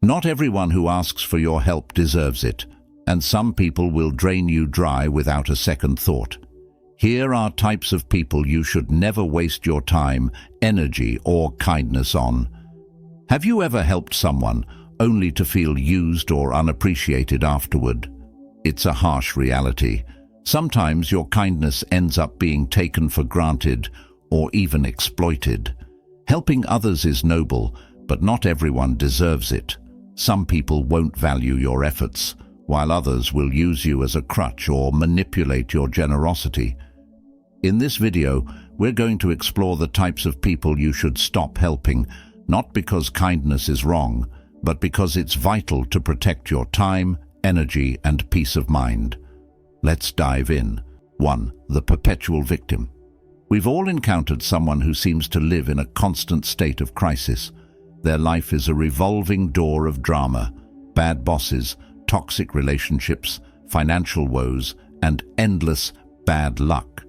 Not everyone who asks for your help deserves it, and some people will drain you dry without a second thought. Here are types of people you should never waste your time, energy, or kindness on. Have you ever helped someone only to feel used or unappreciated afterward? It's a harsh reality. Sometimes your kindness ends up being taken for granted or even exploited. Helping others is noble, but not everyone deserves it. Some people won't value your efforts, while others will use you as a crutch or manipulate your generosity. In this video, we're going to explore the types of people you should stop helping, not because kindness is wrong, but because it's vital to protect your time, energy, and peace of mind. Let's dive in. 1. The perpetual victim. We've all encountered someone who seems to live in a constant state of crisis. Their life is a revolving door of drama, bad bosses, toxic relationships, financial woes, and endless bad luck.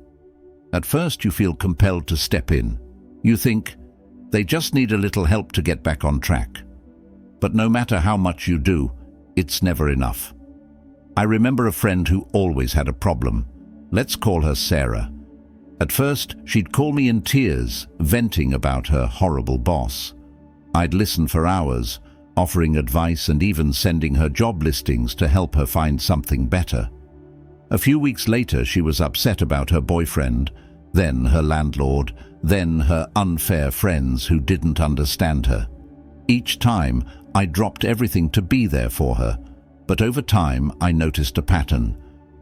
At first, you feel compelled to step in. You think, they just need a little help to get back on track. But no matter how much you do, it's never enough. I remember a friend who always had a problem. Let's call her Sarah. At first, she'd call me in tears, venting about her horrible boss. I'd listen for hours, offering advice and even sending her job listings to help her find something better. A few weeks later, she was upset about her boyfriend, then her landlord, then her unfair friends who didn't understand her. Each time, I dropped everything to be there for her. But over time, I noticed a pattern.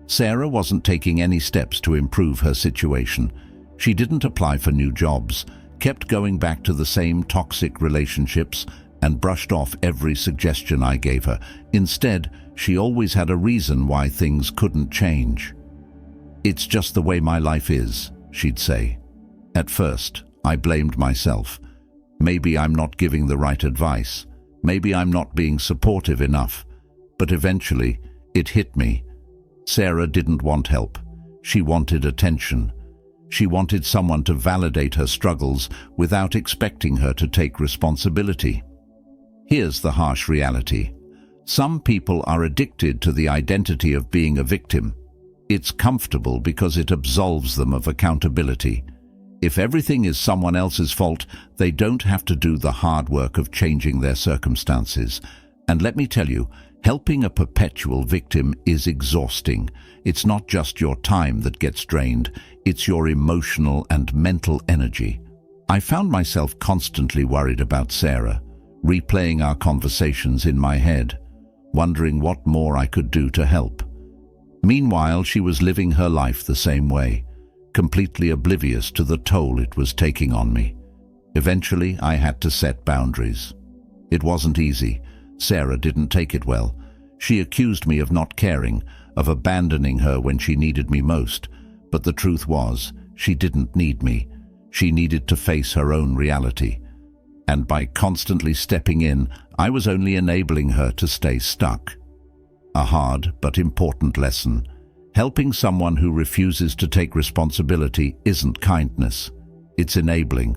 Sarah wasn't taking any steps to improve her situation. She didn't apply for new jobs, kept going back to the same toxic relationships, and brushed off every suggestion I gave her. Instead, she always had a reason why things couldn't change. "It's just the way my life is," she'd say. At first, I blamed myself. Maybe I'm not giving the right advice. Maybe I'm not being supportive enough. But eventually, it hit me. Sarah didn't want help. She wanted attention. She wanted someone to validate her struggles without expecting her to take responsibility. Here's the harsh reality. Some people are addicted to the identity of being a victim. It's comfortable because it absolves them of accountability. If everything is someone else's fault, they don't have to do the hard work of changing their circumstances. And let me tell you, helping a perpetual victim is exhausting. It's not just your time that gets drained, it's your emotional and mental energy. I found myself constantly worried about Sarah, replaying our conversations in my head, wondering what more I could do to help. Meanwhile, she was living her life the same way, completely oblivious to the toll it was taking on me. Eventually, I had to set boundaries. It wasn't easy. Sarah didn't take it well. She accused me of not caring, of abandoning her when she needed me most. But the truth was, she didn't need me. She needed to face her own reality. And by constantly stepping in, I was only enabling her to stay stuck. A hard but important lesson. Helping someone who refuses to take responsibility isn't kindness. It's enabling.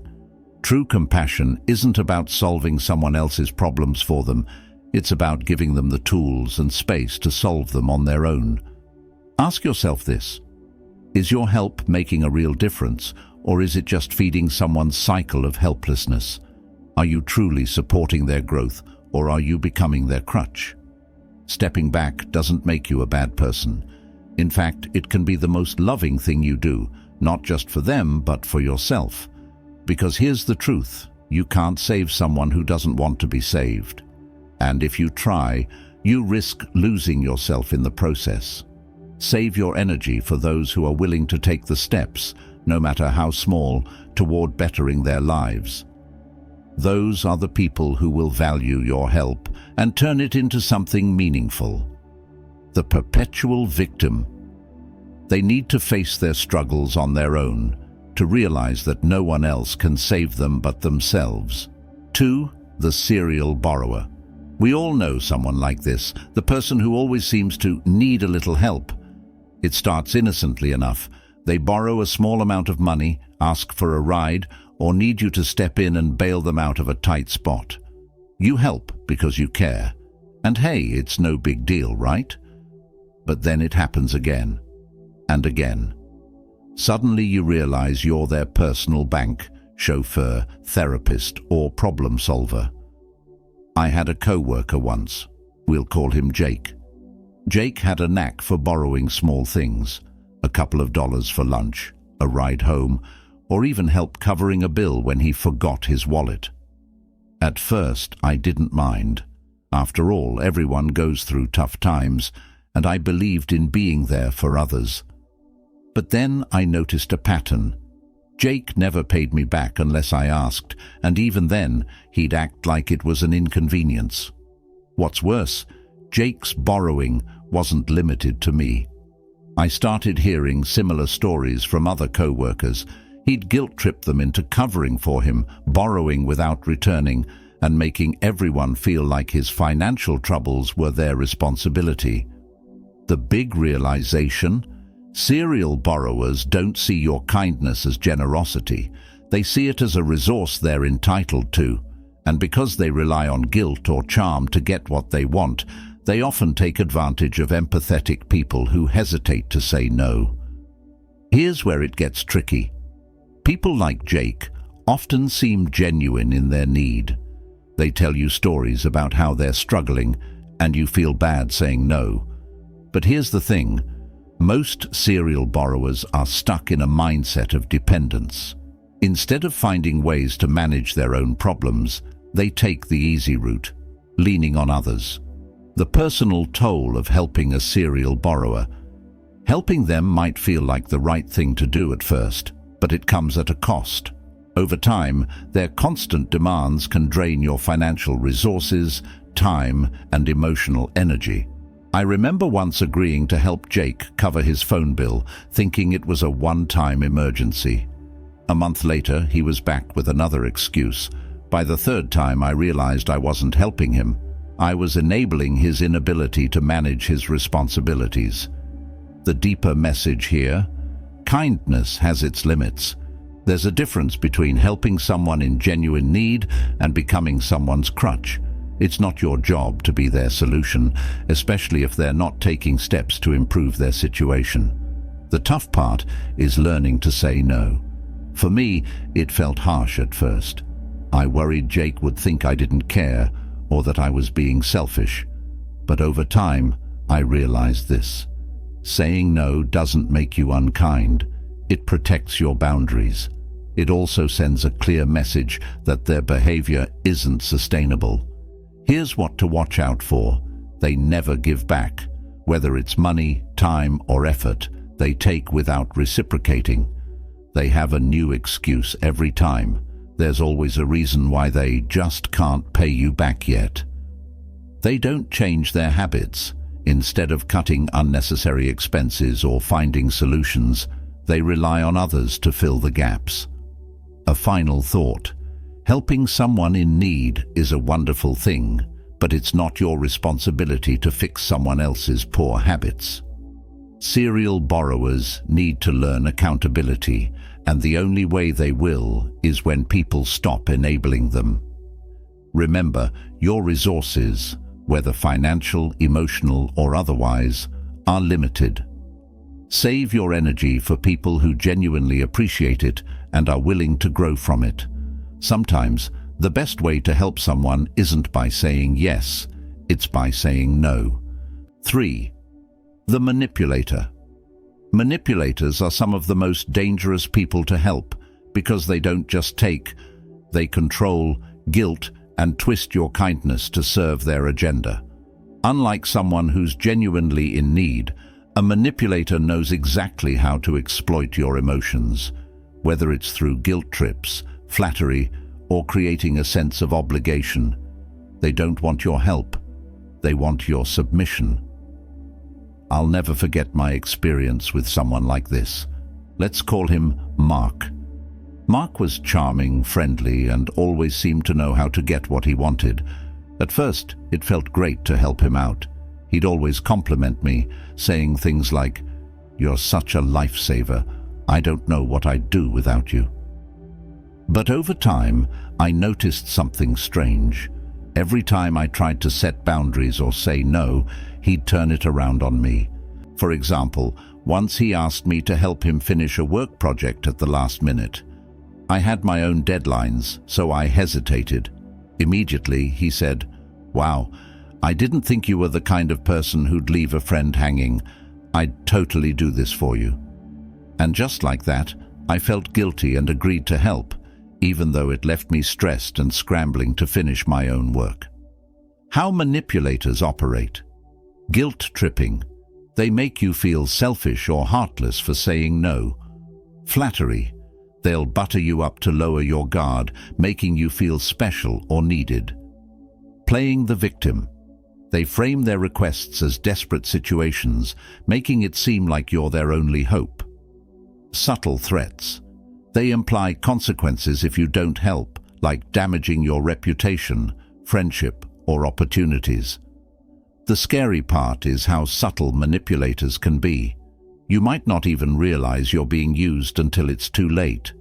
True compassion isn't about solving someone else's problems for them. It's about giving them the tools and space to solve them on their own. Ask yourself this. Is your help making a real difference, or is it just feeding someone's cycle of helplessness? Are you truly supporting their growth, or are you becoming their crutch? Stepping back doesn't make you a bad person. In fact, it can be the most loving thing you do, not just for them, but for yourself. Because here's the truth, you can't save someone who doesn't want to be saved. And if you try, you risk losing yourself in the process. Save your energy for those who are willing to take the steps, no matter how small, toward bettering their lives. Those are the people who will value your help and turn it into something meaningful. The perpetual victim. They need to face their struggles on their own, to realize that no one else can save them but themselves. 2. The serial borrower. We all know someone like this, the person who always seems to need a little help. It starts innocently enough. They borrow a small amount of money, ask for a ride, or need you to step in and bail them out of a tight spot. You help because you care. And hey, it's no big deal, right? But then it happens again and again. Suddenly you realize you're their personal bank, chauffeur, therapist, or problem solver. I had a co-worker once. We'll call him Jake. Jake had a knack for borrowing small things, a couple of dollars for lunch, a ride home, or even help covering a bill when he forgot his wallet. At first, I didn't mind. After all, everyone goes through tough times, and I believed in being there for others. But then I noticed a pattern. Jake never paid me back unless I asked, and even then, he'd act like it was an inconvenience. What's worse, Jake's borrowing wasn't limited to me. I started hearing similar stories from other co-workers. He'd guilt-trip them into covering for him, borrowing without returning, and making everyone feel like his financial troubles were their responsibility. The big realization: serial borrowers don't see your kindness as generosity. They see it as a resource they're entitled to, and because they rely on guilt or charm to get what they want, they often take advantage of empathetic people who hesitate to say no. Here's where it gets tricky. People like Jake often seem genuine in their need. They tell you stories about how they're struggling, and you feel bad saying no. But here's the thing: most serial borrowers are stuck in a mindset of dependence. Instead of finding ways to manage their own problems, they take the easy route, leaning on others. The personal toll of helping a serial borrower. Helping them might feel like the right thing to do at first, but it comes at a cost. Over time, their constant demands can drain your financial resources, time, and emotional energy. I remember once agreeing to help Jake cover his phone bill, thinking it was a one-time emergency. A month later, he was back with another excuse. By the third time, I realized I wasn't helping him. I was enabling his inability to manage his responsibilities. The deeper message here: kindness has its limits. There's a difference between helping someone in genuine need and becoming someone's crutch. It's not your job to be their solution, especially if they're not taking steps to improve their situation. The tough part is learning to say no. For me, it felt harsh at first. I worried Jake would think I didn't care, or that I was being selfish. But over time, I realized this: saying no doesn't make you unkind. It protects your boundaries. It also sends a clear message that their behavior isn't sustainable. Here's what to watch out for: they never give back. Whether it's money, time, or effort, they take without reciprocating. They have a new excuse every time. There's always a reason why they just can't pay you back yet. They don't change their habits. Instead of cutting unnecessary expenses or finding solutions, they rely on others to fill the gaps. A final thought: helping someone in need is a wonderful thing, but it's not your responsibility to fix someone else's poor habits. Serial borrowers need to learn accountability, and the only way they will is when people stop enabling them. Remember, your resources, whether financial, emotional, or otherwise, are limited. Save your energy for people who genuinely appreciate it and are willing to grow from it. Sometimes, the best way to help someone isn't by saying yes, it's by saying no. 3. The manipulator. Manipulators are some of the most dangerous people to help because they don't just take, they control, guilt, and twist your kindness to serve their agenda. Unlike someone who's genuinely in need, a manipulator knows exactly how to exploit your emotions, whether it's through guilt trips, flattery, or creating a sense of obligation. They don't want your help, they want your submission. I'll never forget my experience with someone like this. Let's call him Mark. Mark was charming, friendly, and always seemed to know how to get what he wanted. At first, it felt great to help him out. He'd always compliment me, saying things like, "You're such a lifesaver. I don't know what I'd do without you." But over time, I noticed something strange. Every time I tried to set boundaries or say no, he'd turn it around on me. For example, once he asked me to help him finish a work project at the last minute. I had my own deadlines, so I hesitated. Immediately, he said, "Wow, I didn't think you were the kind of person who'd leave a friend hanging. I'd totally do this for you." And just like that, I felt guilty and agreed to help, even though it left me stressed and scrambling to finish my own work. How manipulators operate. Guilt tripping. They make you feel selfish or heartless for saying no. Flattery. They'll butter you up to lower your guard, making you feel special or needed. Playing the victim. They frame their requests as desperate situations, making it seem like you're their only hope. Subtle threats. They imply consequences if you don't help, like damaging your reputation, friendship, or opportunities. The scary part is how subtle manipulators can be. You might not even realize you're being used until it's too late.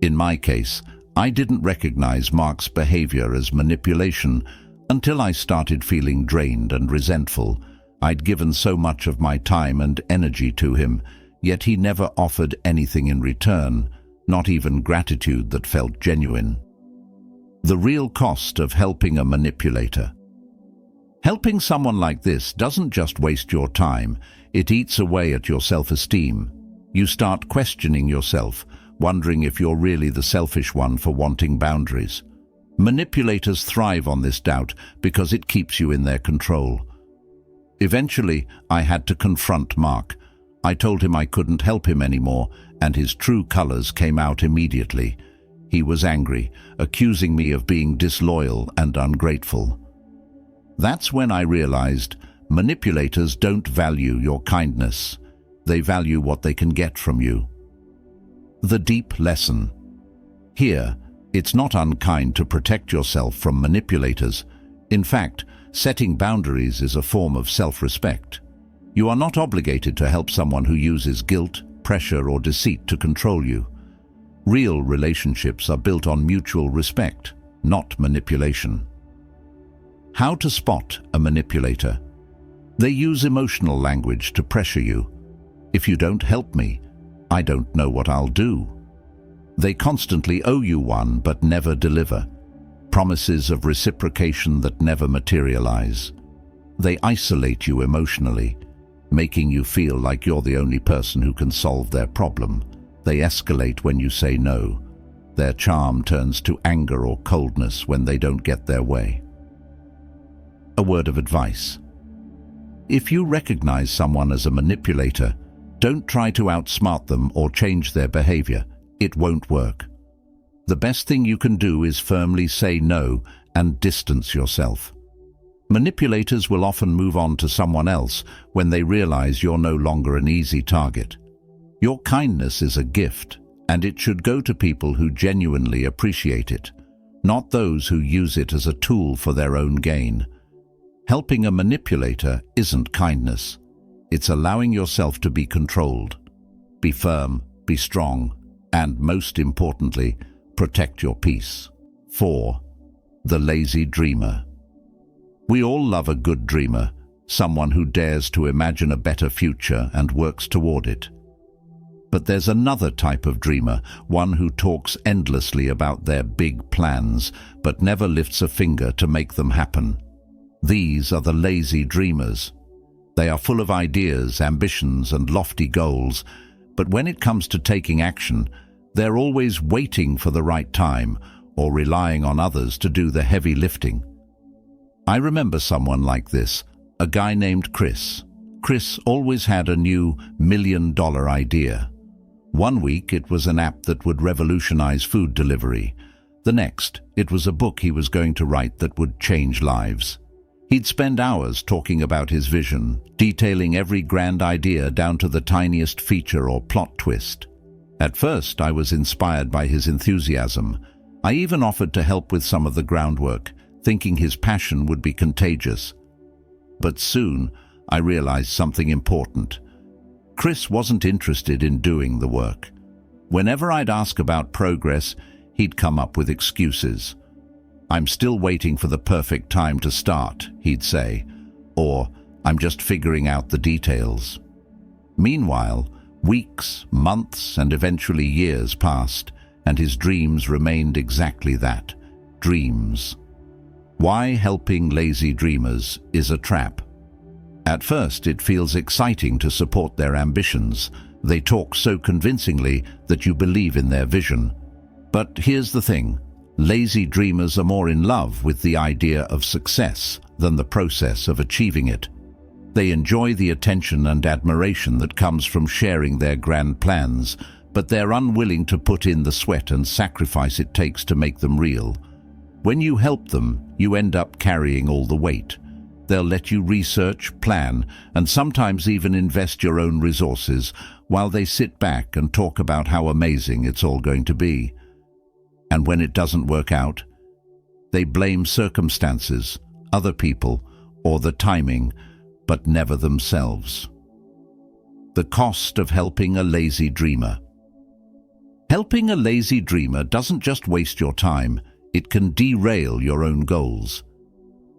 In my case, I didn't recognize Mark's behavior as manipulation until I started feeling drained and resentful. I'd given so much of my time and energy to him, yet he never offered anything in return, not even gratitude that felt genuine. The real cost of helping a manipulator. Helping someone like this doesn't just waste your time, it eats away at your self-esteem. You start questioning yourself, wondering if you're really the selfish one for wanting boundaries. Manipulators thrive on this doubt because it keeps you in their control. Eventually, I had to confront Mark. I told him I couldn't help him anymore, and his true colors came out immediately. He was angry, accusing me of being disloyal and ungrateful. That's when I realized manipulators don't value your kindness. They value what they can get from you. The deep lesson. Here, it's not unkind to protect yourself from manipulators. In fact, setting boundaries is a form of self-respect. You are not obligated to help someone who uses guilt, pressure, or deceit to control you. Real relationships are built on mutual respect, not manipulation. How to spot a manipulator. They use emotional language to pressure you. If you don't help me, I don't know what I'll do. They constantly owe you one but never deliver. Promises of reciprocation that never materialize. They isolate you emotionally, making you feel like you're the only person who can solve their problem. They escalate when you say no. Their charm turns to anger or coldness when they don't get their way. A word of advice. If you recognize someone as a manipulator, don't try to outsmart them or change their behavior. It won't work. The best thing you can do is firmly say no and distance yourself. Manipulators will often move on to someone else when they realize you're no longer an easy target. Your kindness is a gift, and it should go to people who genuinely appreciate it, not those who use it as a tool for their own gain. Helping a manipulator isn't kindness. It's allowing yourself to be controlled. Be firm, be strong, and most importantly, protect your peace. 4. The lazy dreamer. We all love a good dreamer, someone who dares to imagine a better future and works toward it. But there's another type of dreamer, one who talks endlessly about their big plans, but never lifts a finger to make them happen. These are the lazy dreamers. They are full of ideas, ambitions, and lofty goals, but when it comes to taking action, they're always waiting for the right time or relying on others to do the heavy lifting. I remember someone like this, a guy named Chris. Chris always had a new million-dollar idea. One week it was an app that would revolutionize food delivery. The next, it was a book he was going to write that would change lives. He'd spend hours talking about his vision, detailing every grand idea down to the tiniest feature or plot twist. At first, I was inspired by his enthusiasm. I even offered to help with some of the groundwork, thinking his passion would be contagious. But soon, I realized something important. Chris wasn't interested in doing the work. Whenever I'd ask about progress, he'd come up with excuses. "I'm still waiting for the perfect time to start," he'd say, or "I'm just figuring out the details." Meanwhile, weeks, months, and eventually years passed, and his dreams remained exactly that, dreams. Why helping lazy dreamers is a trap. At first, it feels exciting to support their ambitions. They talk so convincingly that you believe in their vision. But here's the thing. Lazy dreamers are more in love with the idea of success than the process of achieving it. They enjoy the attention and admiration that comes from sharing their grand plans, but they're unwilling to put in the sweat and sacrifice it takes to make them real. When you help them, you end up carrying all the weight. They'll let you research, plan, and sometimes even invest your own resources while they sit back and talk about how amazing it's all going to be. And when it doesn't work out, they blame circumstances, other people, or the timing, but never themselves. The cost of helping a lazy dreamer. Helping a lazy dreamer doesn't just waste your time, it can derail your own goals.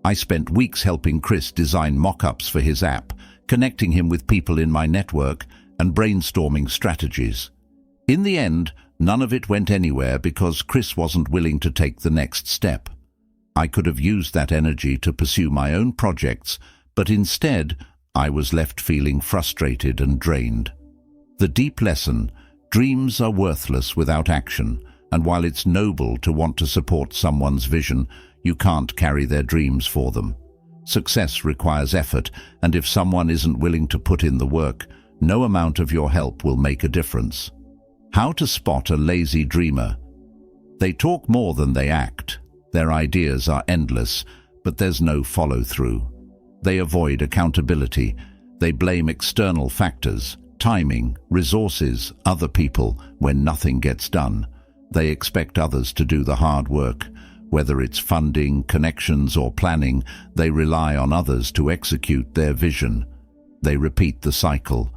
I spent weeks helping Chris design mock-ups for his app, connecting him with people in my network, and brainstorming strategies. In the end, none of it went anywhere because Chris wasn't willing to take the next step. I could have used that energy to pursue my own projects, but instead, I was left feeling frustrated and drained. The deep lesson: dreams are worthless without action, and while it's noble to want to support someone's vision, you can't carry their dreams for them. Success requires effort, and if someone isn't willing to put in the work, no amount of your help will make a difference. How to spot a lazy dreamer. They talk more than they act. Their ideas are endless, but there's no follow-through. They avoid accountability. They blame external factors, timing, resources, other people, when nothing gets done. They expect others to do the hard work. Whether it's funding, connections, or planning, they rely on others to execute their vision. They repeat the cycle.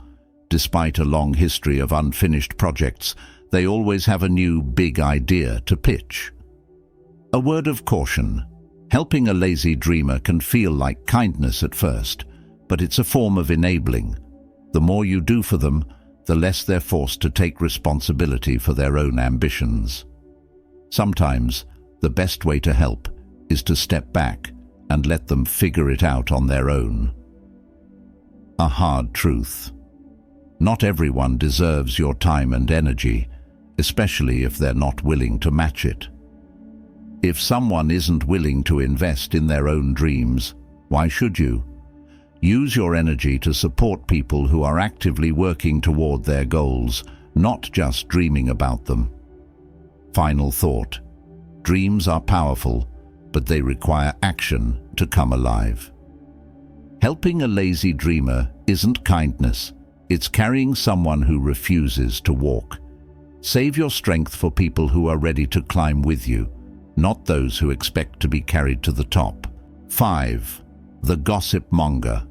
Despite a long history of unfinished projects, they always have a new big idea to pitch. A word of caution. Helping a lazy dreamer can feel like kindness at first, but it's a form of enabling. The more you do for them, the less they're forced to take responsibility for their own ambitions. Sometimes, the best way to help is to step back and let them figure it out on their own. A hard truth. Not everyone deserves your time and energy, especially if they're not willing to match it. If someone isn't willing to invest in their own dreams, why should you? Use your energy to support people who are actively working toward their goals, not just dreaming about them. Final thought. Dreams are powerful, but they require action to come alive. Helping a lazy dreamer isn't kindness. It's carrying someone who refuses to walk. Save your strength for people who are ready to climb with you, not those who expect to be carried to the top. 5. The gossip monger.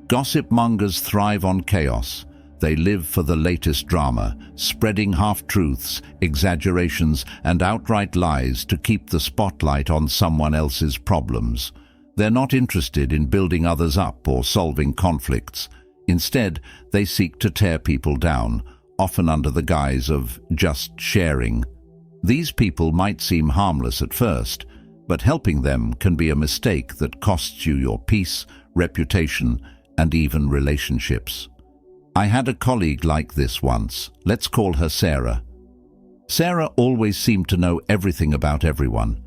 Gossip mongers thrive on chaos. They live for the latest drama, spreading half-truths, exaggerations, and outright lies to keep the spotlight on someone else's problems. They're not interested in building others up or solving conflicts. Instead, they seek to tear people down, often under the guise of just sharing. These people might seem harmless at first, but helping them can be a mistake that costs you your peace, reputation, and even relationships. I had a colleague like this once. Let's call her Sarah. Sarah always seemed to know everything about everyone.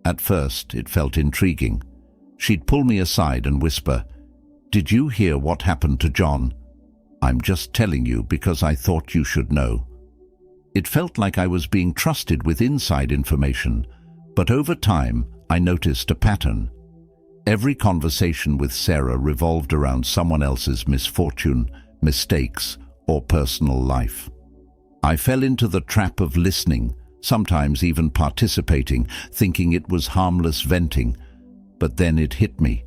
At first, it felt intriguing. She'd pull me aside and whisper, "Did you hear what happened to John?" "I'm just telling you because I thought you should know." It felt like I was being trusted with inside information, but over time, I noticed a pattern. Every conversation with Sarah revolved around someone else's misfortune, mistakes, or personal life. I fell into the trap of listening, sometimes even participating, thinking it was harmless venting. But then it hit me.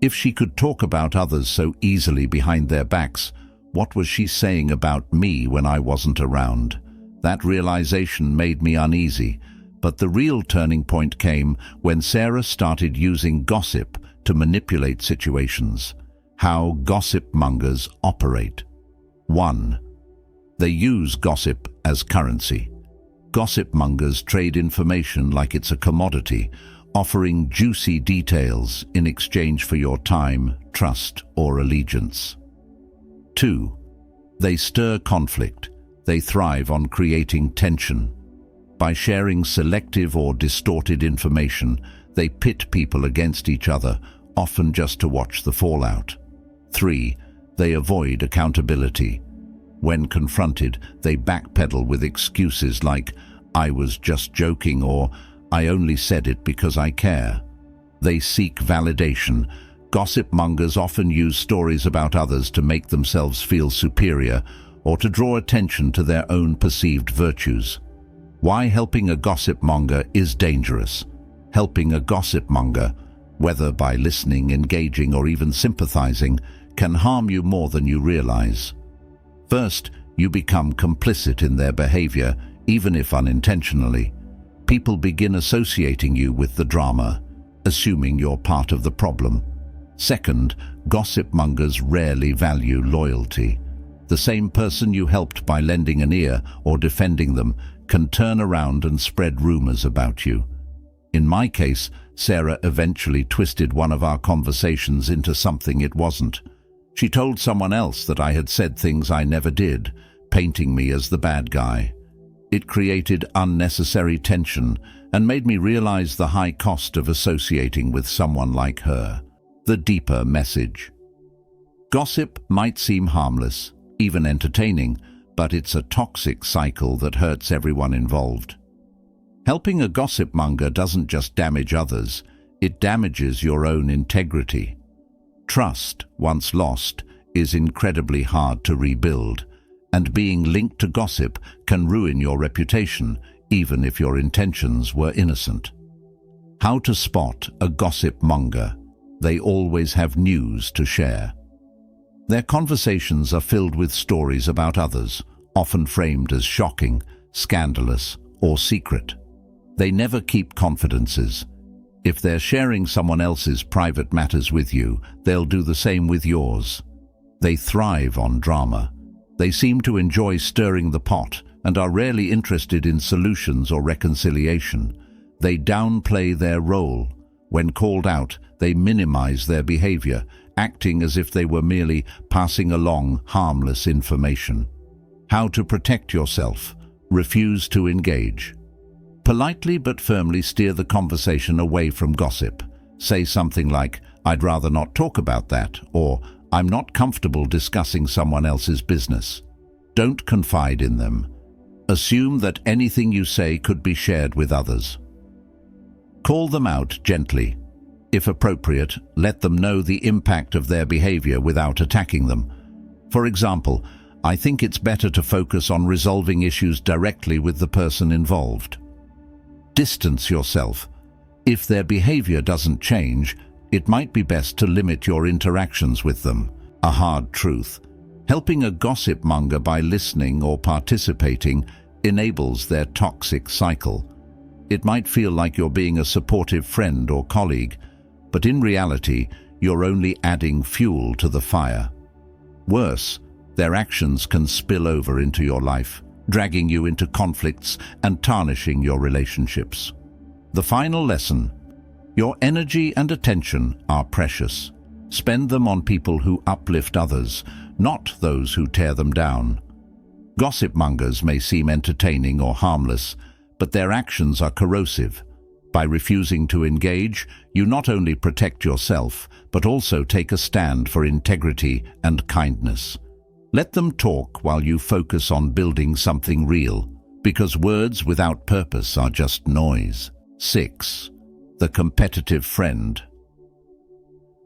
If she could talk about others so easily behind their backs, what was she saying about me when I wasn't around? That realization made me uneasy, But the real turning point came when Sarah started using gossip to manipulate situations. How gossip mongers operate. 1. They use gossip as currency. Gossip mongers trade information like it's a commodity, offering juicy details in exchange for your time, trust, or allegiance. 2. They stir conflict. They thrive on creating tension. By sharing selective or distorted information, they pit people against each other, often just to watch the fallout. 3. They avoid accountability. When confronted, they backpedal with excuses like, "I was just joking," or "I only said it because I care." They seek validation. Gossip mongers often use stories about others to make themselves feel superior or to draw attention to their own perceived virtues. Why helping a gossip monger is dangerous. Helping a gossip monger, whether by listening, engaging, or even sympathizing, can harm you more than you realize. First, you become complicit in their behavior, even if unintentionally. People begin associating you with the drama, assuming you're part of the problem. Second, gossip mongers rarely value loyalty. The same person you helped by lending an ear or defending them can turn around and spread rumors about you. In my case, Sarah eventually twisted one of our conversations into something it wasn't. She told someone else that I had said things I never did, painting me as the bad guy. It created unnecessary tension and made me realize the high cost of associating with someone like her. The deeper message. Gossip might seem harmless, even entertaining, but it's a toxic cycle that hurts everyone involved. Helping a gossip monger doesn't just damage others, it damages your own integrity. Trust, once lost, is incredibly hard to rebuild, and being linked to gossip can ruin your reputation, even if your intentions were innocent. How to spot a gossip monger? They always have news to share. Their conversations are filled with stories about others, often framed as shocking, scandalous, or secret. They never keep confidences. If they're sharing someone else's private matters with you, they'll do the same with yours. They thrive on drama. They seem to enjoy stirring the pot and are rarely interested in solutions or reconciliation. They downplay their role. When called out, they minimize their behavior, acting as if they were merely passing along harmless information. How to protect yourself? Refuse to engage. Politely but firmly steer the conversation away from gossip. Say something like, "I'd rather not talk about that," or "I'm not comfortable discussing someone else's business." Don't confide in them. Assume that anything you say could be shared with others. Call them out gently. If appropriate, let them know the impact of their behavior without attacking them. For example, "I think it's better to focus on resolving issues directly with the person involved." Distance yourself. If their behavior doesn't change, it might be best to limit your interactions with them. A hard truth. Helping a gossip monger by listening or participating enables their toxic cycle. It might feel like you're being a supportive friend or colleague, but in reality, you're only adding fuel to the fire. Worse, their actions can spill over into your life, dragging you into conflicts and tarnishing your relationships. The final lesson: your energy and attention are precious. Spend them on people who uplift others, not those who tear them down. Gossip mongers may seem entertaining or harmless, but their actions are corrosive. By refusing to engage, you not only protect yourself, but also take a stand for integrity and kindness. Let them talk while you focus on building something real, because words without purpose are just noise. 6. The competitive friend.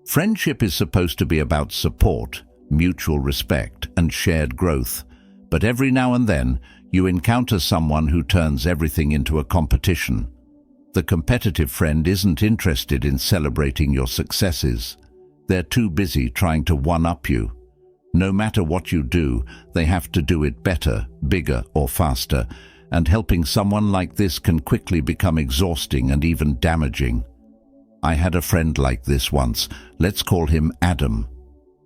Friendship is supposed to be about support, mutual respect, and shared growth, but every now and then you encounter someone who turns everything into a competition. The competitive friend isn't interested in celebrating your successes. They're too busy trying to one-up you. No matter what you do, they have to do it better, bigger, or faster, and helping someone like this can quickly become exhausting and even damaging. I had a friend like this once. Let's call him Adam.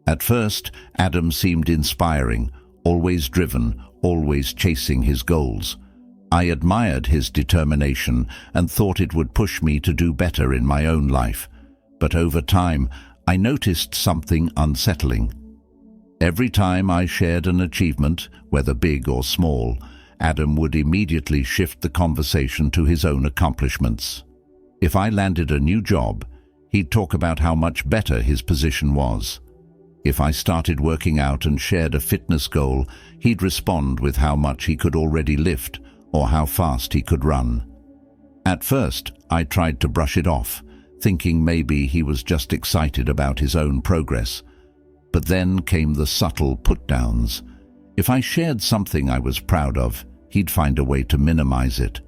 At first, Adam seemed inspiring, always driven, always chasing his goals. I admired his determination and thought it would push me to do better in my own life. But over time, I noticed something unsettling. Every time I shared an achievement, whether big or small, Adam would immediately shift the conversation to his own accomplishments. If I landed a new job, he'd talk about how much better his position was. If I started working out and shared a fitness goal, he'd respond with how much he could already lift or how fast he could run. At first, I tried to brush it off, thinking maybe he was just excited about his own progress. But then came the subtle put-downs. If I shared something I was proud of, he'd find a way to minimize it.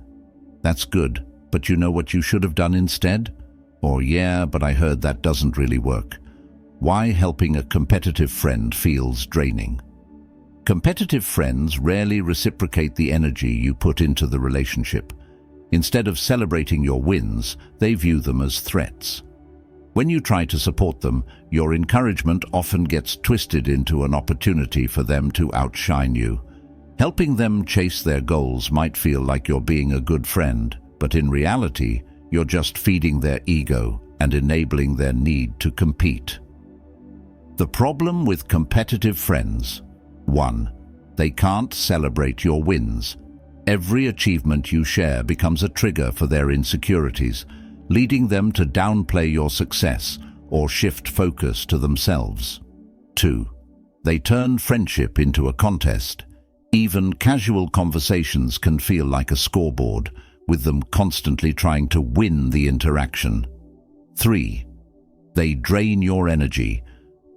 That's good, but you know what you should have done instead? Or yeah, but I heard that doesn't really work. Why helping a competitive friend feels draining. Competitive friends rarely reciprocate the energy you put into the relationship. Instead of celebrating your wins, they view them as threats. When you try to support them, your encouragement often gets twisted into an opportunity for them to outshine you. Helping them chase their goals might feel like you're being a good friend, but in reality, you're just feeding their ego and enabling their need to compete. The problem with competitive friends: 1. They can't celebrate your wins. Every achievement you share becomes a trigger for their insecurities, leading them to downplay your success or shift focus to themselves. 2. They turn friendship into a contest. Even casual conversations can feel like a scoreboard, with them constantly trying to win the interaction. 3. They drain your energy.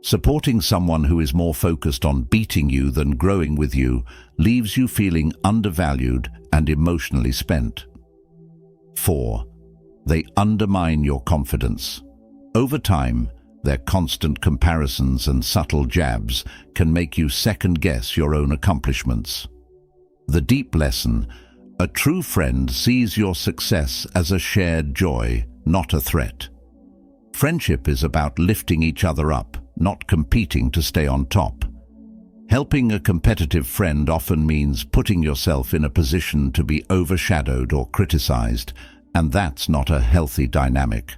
Supporting someone who is more focused on beating you than growing with you leaves you feeling undervalued and emotionally spent. 4. They undermine your confidence. Over time, their constant comparisons and subtle jabs can make you second-guess your own accomplishments. The deep lesson: a true friend sees your success as a shared joy, not a threat. Friendship is about lifting each other up, not competing to stay on top. Helping a competitive friend often means putting yourself in a position to be overshadowed or criticized, and that's not a healthy dynamic.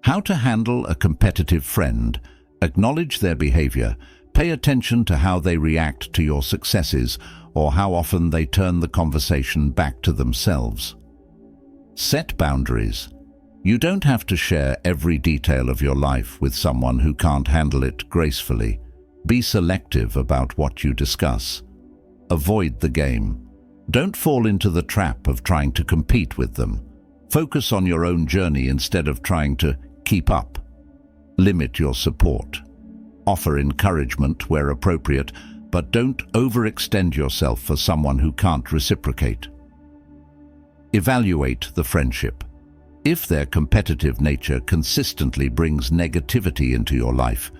How to handle a competitive friend: acknowledge their behavior, pay attention to how they react to your successes or how often they turn the conversation back to themselves. Set boundaries. You don't have to share every detail of your life with someone who can't handle it gracefully. Be selective about what you discuss. Avoid the game. Don't fall into the trap of trying to compete with them. Focus on your own journey instead of trying to keep up. Limit your support. Offer encouragement where appropriate, but don't overextend yourself for someone who can't reciprocate. Evaluate the friendship. If their competitive nature consistently brings negativity into your life,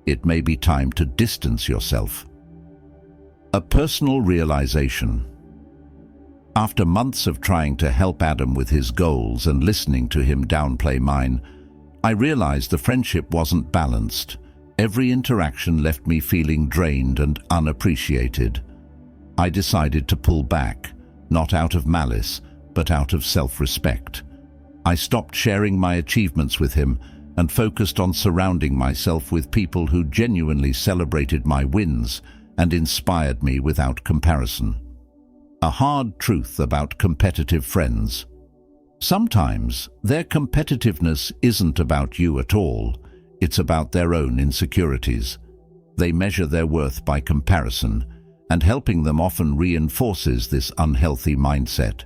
it may be time to distance yourself. A personal realization. After months of trying to help Adam with his goals and listening to him downplay mine, I realized the friendship wasn't balanced. Every interaction left me feeling drained and unappreciated. I decided to pull back, not out of malice, but out of self-respect. I stopped sharing my achievements with him and focused on surrounding myself with people who genuinely celebrated my wins and inspired me without comparison. A hard truth about competitive friends: sometimes their competitiveness isn't about you at all, it's about their own insecurities. They measure their worth by comparison, and helping them often reinforces this unhealthy mindset.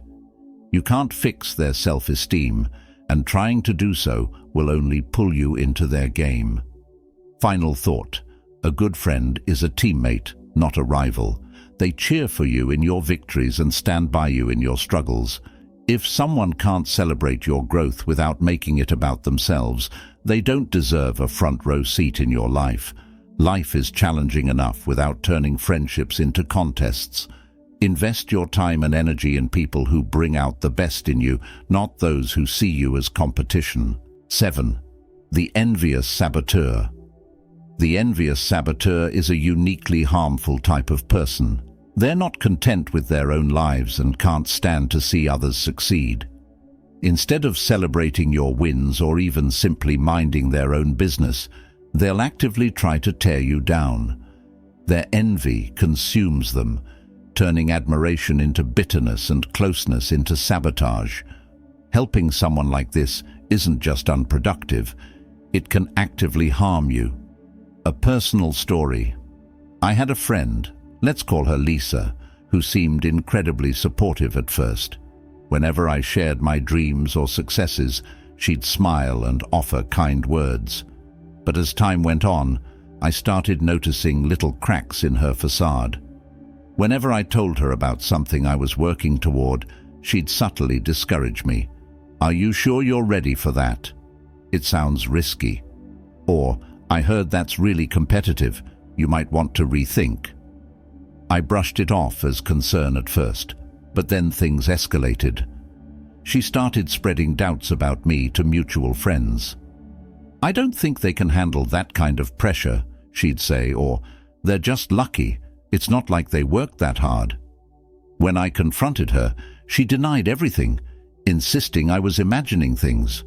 You can't fix their self-esteem, and trying to do so will only pull you into their game. Final thought: a good friend is a teammate, not a rival. They cheer for you in your victories and stand by you in your struggles. If someone can't celebrate your growth without making it about themselves, they don't deserve a front-row seat in your life. Life is challenging enough without turning friendships into contests. Invest your time and energy in people who bring out the best in you, not those who see you as competition. 7. The envious saboteur. The envious saboteur is a uniquely harmful type of person. They're not content with their own lives and can't stand to see others succeed. Instead of celebrating your wins or even simply minding their own business, they'll actively try to tear you down. Their envy consumes them, turning admiration into bitterness and closeness into sabotage. Helping someone like this isn't just unproductive, it can actively harm you. A personal story. I had a friend, let's call her Lisa, who seemed incredibly supportive at first. Whenever I shared my dreams or successes, she'd smile and offer kind words. But as time went on, I started noticing little cracks in her facade. Whenever I told her about something I was working toward, she'd subtly discourage me. "Are you sure you're ready for that? It sounds risky." Or, "I heard that's really competitive. You might want to rethink." I brushed it off as concern at first, but then things escalated. She started spreading doubts about me to mutual friends. "I don't think they can handle that kind of pressure," she'd say, or, "They're just lucky. It's not like they worked that hard." When I confronted her, she denied everything, insisting I was imagining things.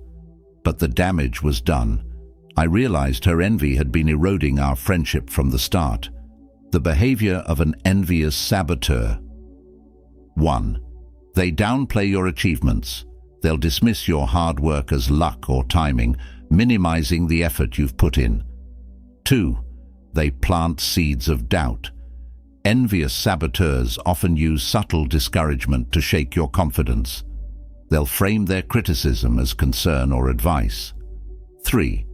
But the damage was done. I realized her envy had been eroding our friendship from the start. The behavior of an envious saboteur. 1. They downplay your achievements. They'll dismiss your hard work as luck or timing, minimizing the effort you've put in. 2. They plant seeds of doubt. Envious saboteurs often use subtle discouragement to shake your confidence. They'll frame their criticism as concern or advice. 3.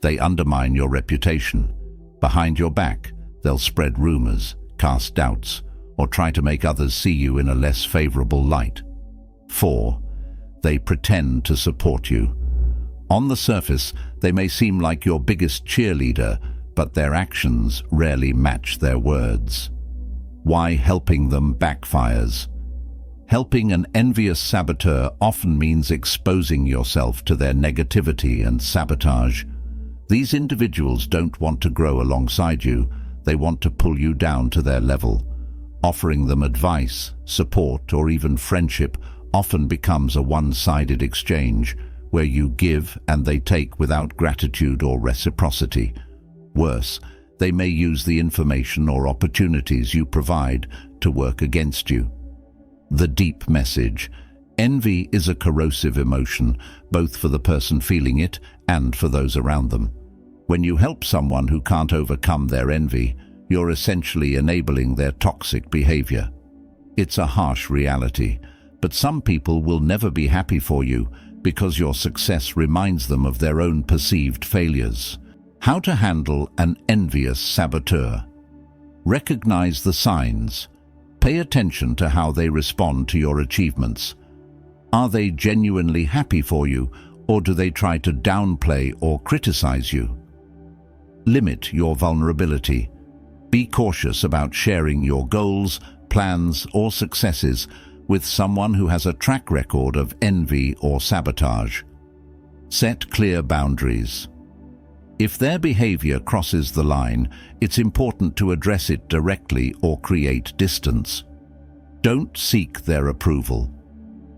They undermine your reputation. Behind your back, they'll spread rumors, cast doubts, or try to make others see you in a less favorable light. 4. They pretend to support you. On the surface, they may seem like your biggest cheerleader, but their actions rarely match their words. Why helping them backfires? Helping an envious saboteur often means exposing yourself to their negativity and sabotage. These individuals don't want to grow alongside you, they want to pull you down to their level. Offering them advice, support, or even friendship often becomes a one-sided exchange, where you give and they take without gratitude or reciprocity. Worse, they may use the information or opportunities you provide to work against you. The deep message. Envy is a corrosive emotion, both for the person feeling it and for those around them. When you help someone who can't overcome their envy, you're essentially enabling their toxic behavior. It's a harsh reality, but some people will never be happy for you because your success reminds them of their own perceived failures. How to handle an envious saboteur. Recognize the signs. Pay attention to how they respond to your achievements. Are they genuinely happy for you, or do they try to downplay or criticize you? Limit your vulnerability. Be cautious about sharing your goals, plans, or successes with someone who has a track record of envy or sabotage. Set clear boundaries. If their behavior crosses the line, it's important to address it directly or create distance. Don't seek their approval.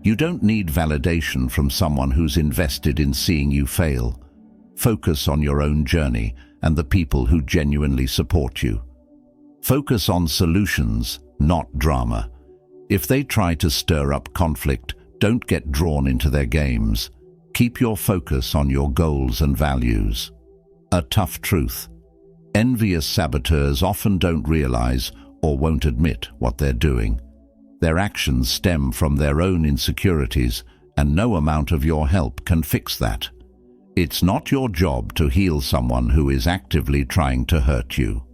You don't need validation from someone who's invested in seeing you fail. Focus on your own journey and the people who genuinely support you. Focus on solutions, not drama. If they try to stir up conflict, don't get drawn into their games. Keep your focus on your goals and values. A tough truth. Envious saboteurs often don't realize or won't admit what they're doing. Their actions stem from their own insecurities, and no amount of your help can fix that. It's not your job to heal someone who is actively trying to hurt you.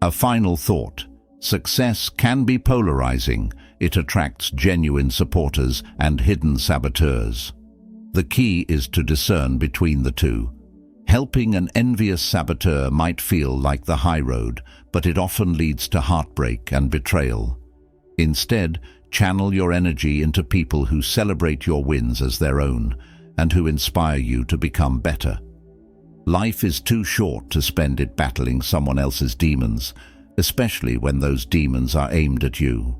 A final thought. Success can be polarizing. It attracts genuine supporters and hidden saboteurs. The key is to discern between the two. Helping an envious saboteur might feel like the high road, but it often leads to heartbreak and betrayal. Instead, channel your energy into people who celebrate your wins as their own and who inspire you to become better. Life is too short to spend it battling someone else's demons, especially when those demons are aimed at you.